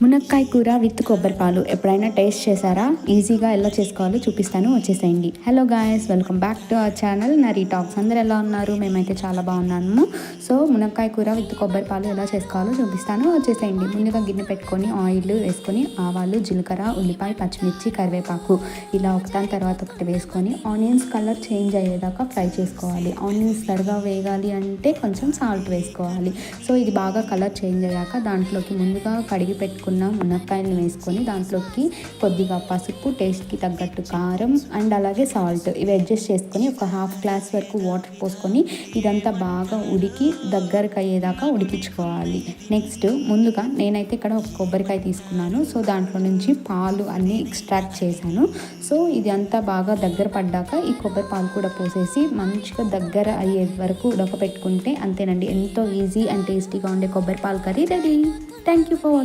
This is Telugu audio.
మునక్కాయ కూర విత్ కొబ్బరి పాలు ఎప్పుడైనా టేస్ట్ చేశారా? ఈజీగా ఎలా చేసుకోవాలో చూపిస్తాను, వచ్చేసేయండి. Hello guys, welcome back to our channel Nari talks. అందరు ఎలా ఉన్నారు? మేమైతే చాలా బాగున్నాము. సో మునక్కాయ కూర విత్ కొబ్బరి పాలు ఎలా చేసుకోవాలో చూపిస్తాను, వచ్చేసేయండి. ముందుగా గిన్నె పెట్టుకొని ఆయిల్ వేసుకొని ఆవాలు, జీలకర్ర, ఉల్లిపాయ, పచ్చిమిర్చి, కరివేపాకు ఇలా ఒకదాని తర్వాత ఒకటి వేసుకొని ఆనియన్స్ కలర్ చేంజ్ అయ్యేదాకా ఫ్రై చేసుకోవాలి. ఆనియన్స్ త్వరగా వేగాలి అంటే కొంచెం సాల్ట్ వేసుకోవాలి. సో ఇది బాగా కలర్ చేంజ్ అయ్యాక దాంట్లోకి ముందుగా కడిగి పెట్టుకున్న మునక్కాయలు వేసుకొని దాంట్లోకి కొద్దిగా పసుపు, టేస్ట్కి తగ్గట్టు కారం అండ్ అలాగే సాల్ట్ ఇవి అడ్జస్ట్ చేసుకొని ఒక హాఫ్ గ్లాస్ వరకు వాటర్ పోసుకొని ఇదంతా బాగా ఉడికి దగ్గరకు అయ్యేదాకా ఉడికించుకోవాలి. నెక్స్ట్ ముందుగా నేనైతే ఇక్కడ ఒక కొబ్బరికాయ తీసుకున్నాను. సో దాంట్లో నుంచి పాలు అన్నీ ఎక్స్ట్రాక్ట్ చేశాను. సో ఇది అంతా బాగా దగ్గర పడ్డాక ఈ కొబ్బరి పాలు కూడా పోసేసి మంచిగా దగ్గర అయ్యే వరకు ఉడకపెట్టుకుంటే అంతేనండి, ఎంతో ఈజీ అండ్ టేస్టీగా ఉండే కొబ్బరి పాలు curry ready. Thank you for watching.